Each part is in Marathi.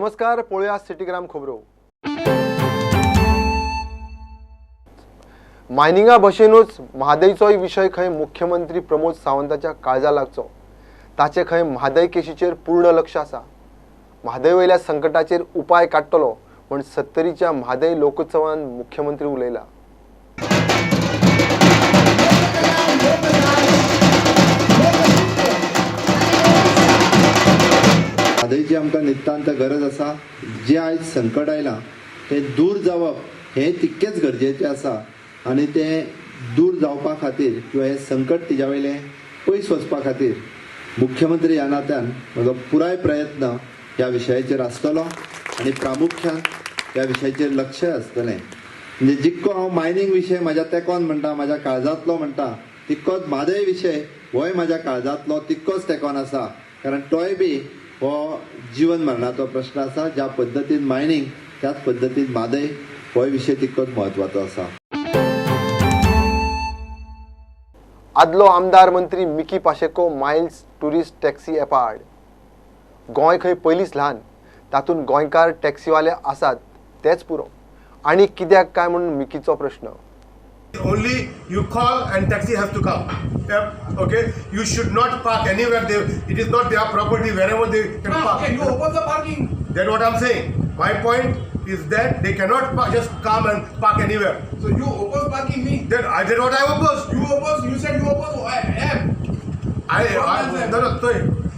नमस्कार, पळया सिटीग्राम खबरो। मायनिंगा भशेनूच म्हादयचोय विषय खंय मुख्यमंत्री प्रमोद सावंताच्या काळजा लागचो। ताचे खंय म्हादय केशीचेर पूर्ण लक्ष आसा। म्हादय वयल्या संकटाचेर उपाय काडटलो म्हण 70च्या म्हादय लोकोत्सवान मुख्यमंत्री उलयला। म्हादयची आमकां नितांत गरज आसा। जे आयज संकट आयलां ते दूर जावप हे तितकेच गरजेचें आसा आनी ते दूर जावपा खातीर किंवा हे संकट तिच्या वयलें पयस वचपा खातीर मुख्यमंत्री ह्या नात्यान म्हजो पुराय प्रयत्न ह्या विशयाचेर आसतलो आनी प्रामुख्यान ह्या विशयाचेर लक्ष आसतलें। म्हणजे जितको हांव मायनिंग विशय म्हाज्या तेंकोन म्हणटा, म्हाज्या काळजांतलो म्हणटा, तितकोच म्हादय विशय होय म्हाज्या काळजांतलो तितकोच तेंकोन आसा। कारण तोय बी हो जीवन मरणाचो प्रश्न आसा। ज्या पद्दतीन मायनिंग त्याच पद्दतीन म्हादय हो विशय तितकोच म्हत्वाचो आसा। आदलो आमदार मंत्री Mickey Pacheco Miles tourist taxi एपाड। गोंय खंय पयलींच ल्हान, तातूंत गोंयकार टॅक्सीवाले आसात तेच पुरो। आनी कित्याक काय म्हणून मिकीचो प्रश्न। Only you call and taxi has to come. Okay, you should not park anywhere. It is not their property. Wherever they can park. Can you open the parking? That's what I'm saying. My point is that they cannot just come and park anywhere. So you oppose parking me? Then I did what I opposed. You oppose? You said you oppose. I am.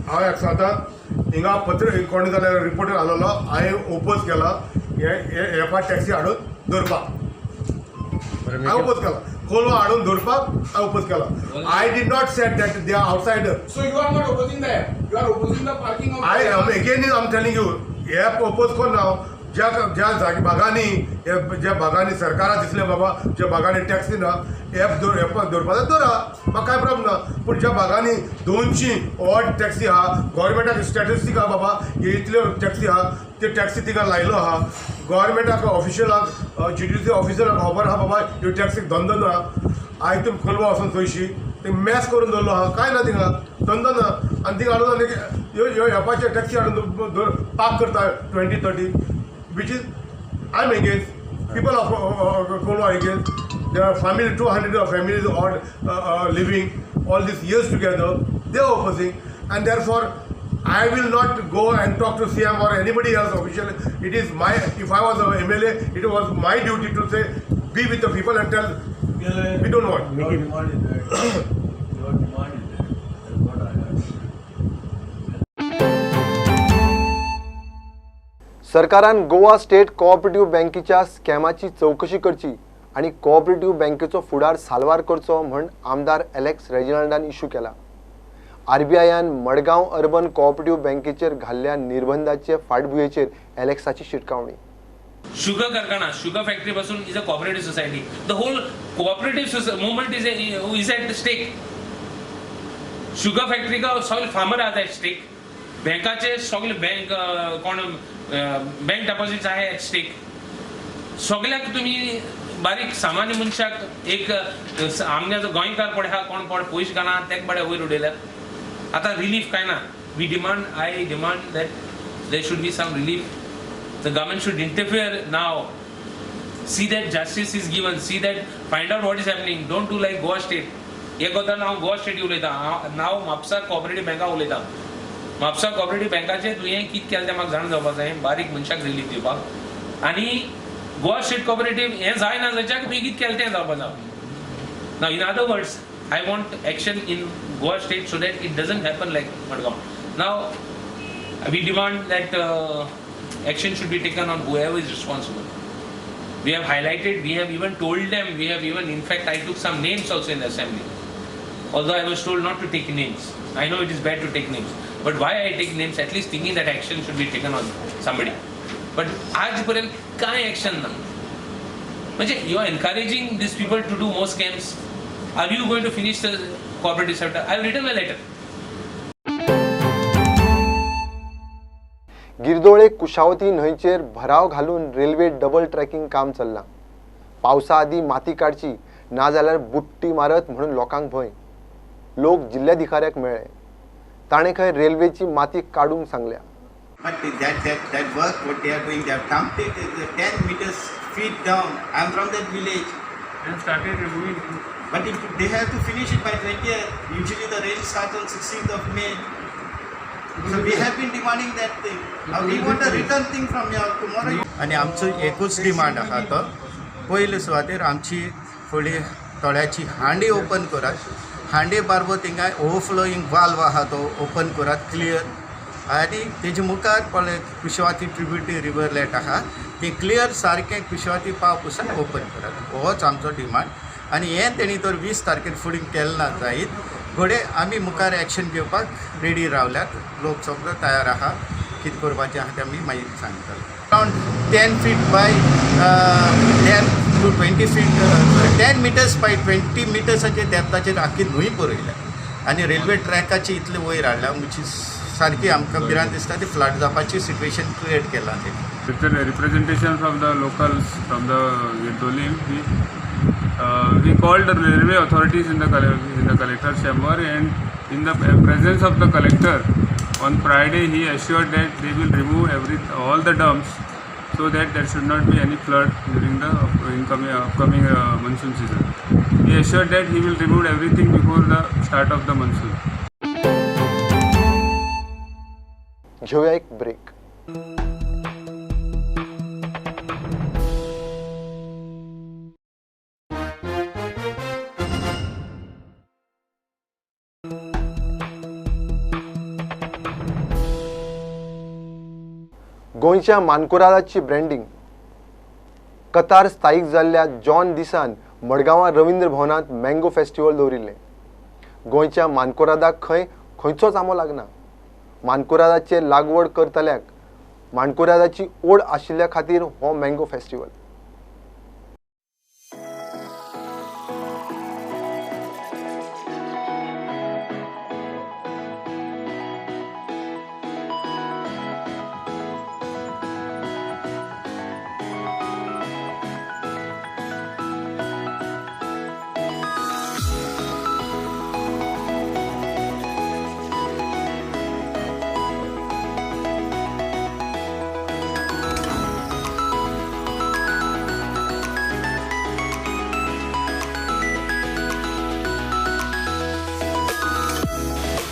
हांव सांगता हिंगा पत्र कोणी जाल्यार रिपोर्टर आलेलो हांवें ओपोज केला हे एपा टॅक्सी हाडून दवरपाक हांवें ओपोज केला कोलवा हाडून दवरपाक हांवें ओपोज केला I did not said that they are outsider So you are not opposing that. You are opposing the parking of. I am again I'm telling you हे ओपोज कोण ना ज्या जागी भागांनी ज्या भागांनी सरकारा दिसले बाबा ज्या भागांनी टॅक्सी ना एप दवरपाक दवरा म्हाका कांय प्रॉब्लम ना पूण ज्या भागांनी 200 ऑड टॅक्सी आहा गव्हर्मेंटाक स्टॅटिस्टीक आहा बाबा हे इतल्यो टॅक्सी आहा ते टॅक्सी तिका लायलो आहा गव्हर्मेंटाक ऑफिशियलाक GTC ऑफिसराक खबर आहा बाबा ह्यो टॅक्सीक धंदो ना आयज तुमी खोलवा वचून थंयशी ते मॅस करून दवरलो आहा कांय ना थिंगा धंदो ना आनी थिंगा हाडून ह्यो एपाचे टॅक्सी हाडून पार्क करता 20-30 which is I'm against. People of Kolwa are against. There are family 200 families living all these years together. They are opposing, and therefore I will not go and talk to CM or anybody else officially. It is my if I was an MLA, it was my duty to say be with the people and tell we don't want. Your demand is that. Your demand is that. That's what I heard. सरकारान गोवा स्टेट कोऑपरेटिव्ह बँकेच्या स्कॅमाची चौकशी करची आणि कोऑपरेटिव्ह बँकेचो फुडार साल्वार करचो म्हण आमदार एलेक्स रेजिनाल्डान इश्यू केला। RBIन मडगांव अर्बन कोऑपरेटिव्ह बँकेचेर घाल्ल्या निर्बंधाचे फाटभुंयेचेर एलेक्साची शिटकावणी। Sugar Karkhana, sugar factory pasun is a cooperative society. The whole cooperative movement is at stake. Sugar factory का सगळे farmer are at stake. बँकाचे सगळे बँक डेपॉझिट्स आहे at stake. सगळ्याक तुम्ही बारीक सामान्य मनशाक एक आमच्या गोंयकार पडे हा कोण पड पयशे काना तेक बडे वयर उडयल्या आता रिलीफ काय ना I demand that there should be some relief. The government should interfere now. See that justice is given. See that find out what is happening. Don't do like Goa State. एक होता नाव गोवा स्टेट उलयता नाव म्हापसा कोऑपरेटिव्ह बँका उलयता म्हापसा कोऑपरेटिव्ह बँकाचे तुवें कितें केलें तें म्हाका जाण जावपाक जाय बारीक मनशाक रिलीफ दिवपाक आनी गोवा स्टेट कोऑपरेटिव्ह हें जायना जायच्याक तुवें कितें केलें तें जावपाक जाय नाव in other words I want action in Goa State so that it doesn't happen like Madgaon. Now we demand that action should be taken on whoever is responsible. We have highlighted, we have even told them, we have even, in fact, I took some names also in the assembly. Although I was told not to take names. I know it is bad to take names. But why I take names? At least thinking that action should be taken on somebody. But आजपर्यंत काय action ना. म्हणजे you are encouraging these people to do more scams. Are you going to finish the cooperative sector? I have written a letter. गिरदोळे Kushavati न्हंयचेर भराव घालून रेल्वे डबल ट्रॅकिंग काम चल्लां। पावसा आदी माती काडची ना जाल्यार बुट्टी मारत म्हणून लोकांक भंय। लोक जिल्ल्याधिकाऱ्याक मेळ्ळे ताणें खंय रेल्वेची माती काडूंक सांगल्या। But that work, what they are doing, they have dumped it 10 meters feet down. I am from that village. And started removing. But if they have to finish it by 20th, usually the rain starts on 16th of May. So we have been demanding that thing. Now we want a return thing from you tomorrow. आणि आमचं एकूच डिमांड आहा तो पयले सुवातेर आमची फुडें तळ्याची हांडी ओपन करात. हांडे बारबो थिंगा ओवरफ्लोईंग वाल्व आहा तो ओपन करात क्लियर. आनी तेजे मुखार पळय कुशवाती ट्रिब्युटरी रिवरलेट आहा ती क्लियर सारकें कुशवाती पाव पुसान ओपन करात. होच आमचो डिमांड. आनी हें तेणी तर 20 तारखेर फुडें केलें ना जायत. घोडे आमी मुखार एक्शन घेवपाक रेडी रावल्यात. लोक सगळो तयार आहा. कितें करपाचें आहा तें आमी मागीर सांगतले. Around 10 feet by 10 to 20 feet 10 meters by 20 मिटर्साचे डेप्थाचेर आख्खी न्हंय पुरयल्या. आनी रेल्वे ट्रॅकाची इतले वयर हाडल्या विच इज सारकी आमकां भिरांत दिसता ती फ्लड जावपाची सिट्युएशन क्रिएट केलां ते. With the representation from the locals, from the Dolim, we called the railway authorities in the collector's chamber, and in the presence of the collector, on Friday he assured that they will remove all the dumps so that there should not be any flood during the upcoming monsoon season. He assured that he will remove everything before the start of the monsoon. घेऊया एक ब्रेक. गोंयच्या मानकुरादाची ब्रँडिंग कतार स्थायीक जाल्ल्या जॉन दिसान मडगांवां रवींद्र भवनांत मँगो फेस्टिवल दवरिल्लें. गोंयच्या मानकुरादाक खंयचोच आंबो लागना. मानकुरादाचे लागवड करतल्याक मानकुरादाची ओड आशिल्ल्या खातीर हो मँगो फेस्टिवल.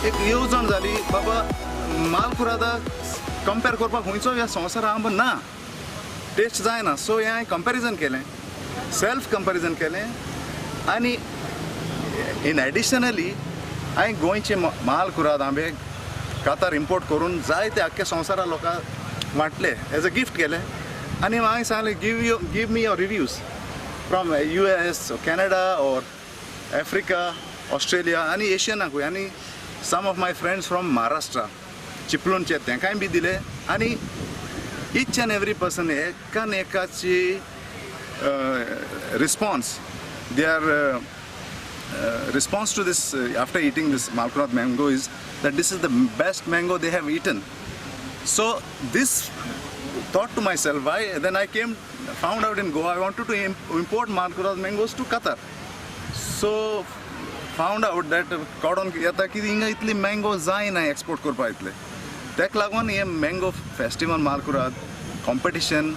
एक येवजण जाली बाबा मालकुरादाक कंपेर करपाक खंयचो ह्या संवसारांत आंबो ना, टेस्ट जायना. सो हें हांवें कंपेरिजन केलें, सेल्फ कंपेरिजन केलें. आनी इन एडिशनली हांवें गोंयचे मालकुराद आंबे कातार इम्पोर्ट करून जायते आख्ख्या संवसारा लोकांक वांटले, एज अ गिफ्ट केलें. आनी हांवें सांगलें give me your reviews from US, Canada or Africa, Australia आनी एशियनाकूय. आनी some of my friends from Maharashtra, चिपळूणचे तेंकाय बी दिले. आनी each and every person एकान एकाची response, their response to this after eating this Malkurad mango is that this is the best mango they have eaten. So this thought to myself, why then I found out in Goa I wanted to import Malkurad mangoes to Qatar. So found out that कळोन येता की हिंगा इतली मँगो जायना एक्सपोर्ट करपा इतले. तेका लागून हे मँगो फेस्टिवल मालकुराद कॉम्पिटिशन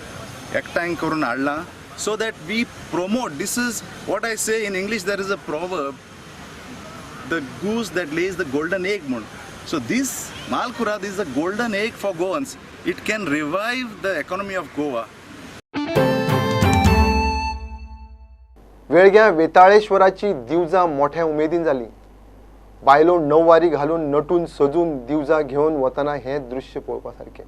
एकठांय करून हाडलां so that we promote. This is what I say in English, there is a proverb, the goose that lays the golden egg म्हूण. So this Malkurad is a golden egg for Goans. It can revive the economy of Goa. वेळग्या वेताळेश्वराची दिवजां मोठ्या उमेदीन जाली. बायलो नववारी घालून नटून सजून दिवजां घेवन वतना हें दृश्य पळोवपा सारकें.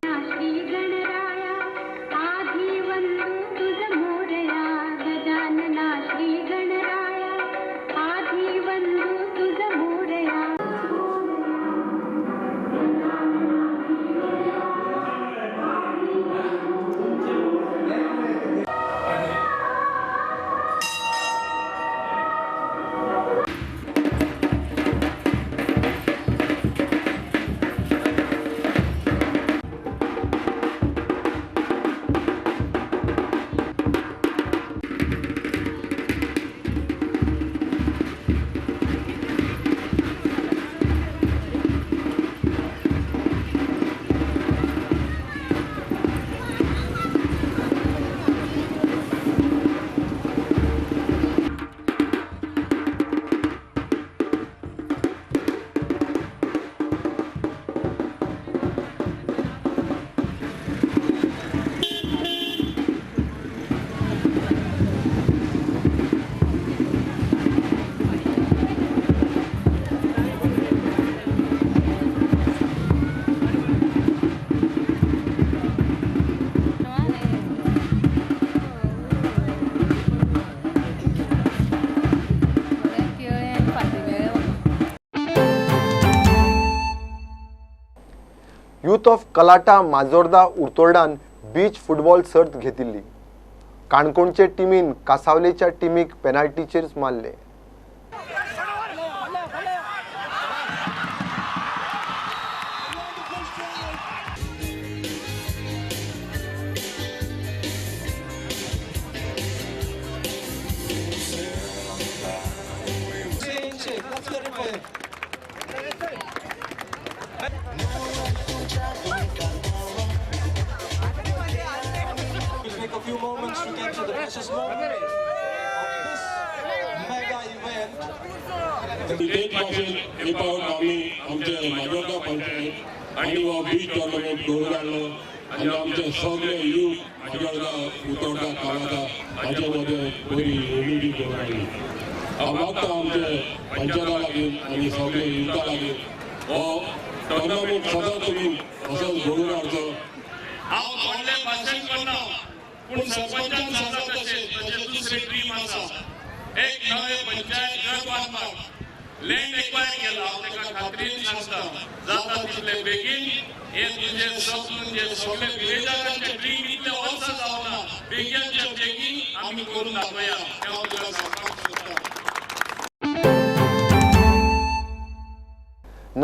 Youth of कलाटा Majorda उर्तोर्डान beach football सर्त घेतिल्ली. काणकोणचे टिमीन कासावलेच्या टिमीक पेनाल्टीचेर मारले. Take a few moments to capture the precious moment of this mega event. Cricket पासून हे पाहून आम्ही आमचे माजोर्डा पंचायत आणि हो बीच टुर्नामेंट घडोवन हाडलो आणि आमचे सगळे यूथ माजोर्डा उतोर्डा कालाटा हाचे मध्ये बरी युनिटी घडोवन हाडली. हांव मागता आमचे पंचायता लागीं आनी सगळे युथा लागीं हो टुर्नामेंट सदांच तुमी असोच घडोवन हाडचो. हांव व्हडलें भाशण करना पूण सरपंचान सांगता तशें दुसरें ड्रीम आसा. एक नवें पंचायत घर बांदपाक लँड एक्वायर केला. हांव ताका खात्रीन सांगता जाता तितले बेगीन हे तुजें स्वप्न जे सगळे विलेजारांचे ड्रीम इतले वर्सां जावना बेगीनच्या बेगीन आमी करून दाखोवया हें हांव तुका सांगपाक सोदतां.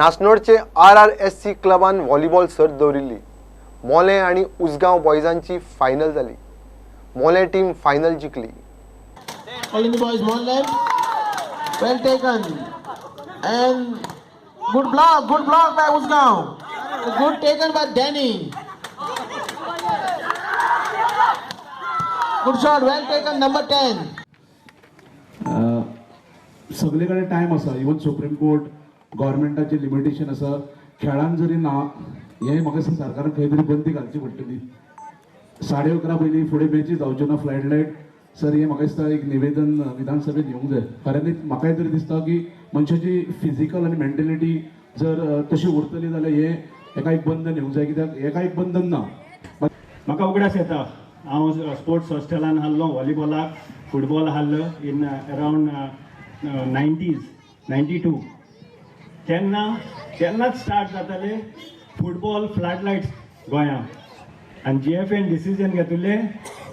नासनोडचे RRSC क्लबान व्हॉलीबॉल सर्त दवरिल्ली. मोले आणि उसगांव बॉयजांची फायनल जाली. मोले टीम फायनल जिखली. Calling the boys one left. Well taken. And good block by Uzgaon. Good taken by Danny. Good shot, well taken, number 10. सगळे कडेन टायम आसा. इवन सुप्रीम कोर्ट गव्हर्मेंटाचे लिमिटेशन आसा. खेळान जरी ना हे म्हाका दिसता सरकारान खंय तरी बंदी घालची पडटली. 11:30 पयलीं फुडें मॅचीस जावच्यो ना फ्लड लायट. सर हे म्हाका दिसता एक निवेदन विधानसभेत येवंक जाय. खऱ्यांनीच म्हाकाय तरी दिसता की मनशाची फिजिकल आनी मेंटेलिटी जर तशी उरतली जाल्यार हे एका एक बंधन येवंक जाय. कित्याक एका एक बंधन ना. म्हाका उगडास येता. हांव स्पोर्ट्स हॉस्टेलान आहलो व्हॉलीबॉलाक फुटबॉल आहलो इन अरावंड 90s 92. तेन्नाच स्टार्ट जाताले फुटबॉल फ्लड लायट्स गोंयांत. आनी GFN डिसिजन घेतले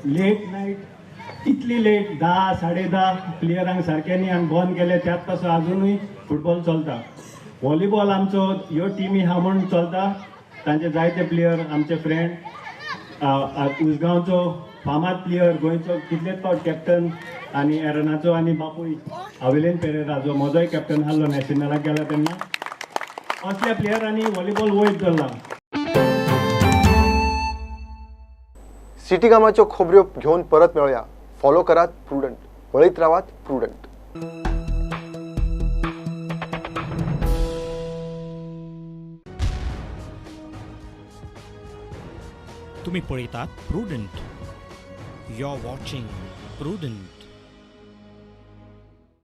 लेट नायट इतली लेट 10 10:30 प्लेयरांक सारक्यांनी आनी बंद केले. त्याच पासून अजुनूय फुटबॉल चलता. व्हॉलीबॉल आमचो ह्यो टिमी आहा म्हूण चलता. तांचे जायते प्लेयर आमचे फ्रेंड उसगांवचो फामाद प्लेयर गोंयचो कितलेच फावट कॅप्टन आनी एरनाचो आनी बापूय अविलेन पेरेरा जो म्हजोय कॅप्टन आहलो नॅशनलाक गेला तेन्ना. असल्या प्लेयरांनी व्हॉलीबॉल वयर धरला. सिटी कामाच्यो खबऱ्यो घेऊन परत मेळुया. फॉलो करात प्रुडंट. पळयत रावात प्रुडंट. तुम्ही पळयतात prudent. You are watching prudent.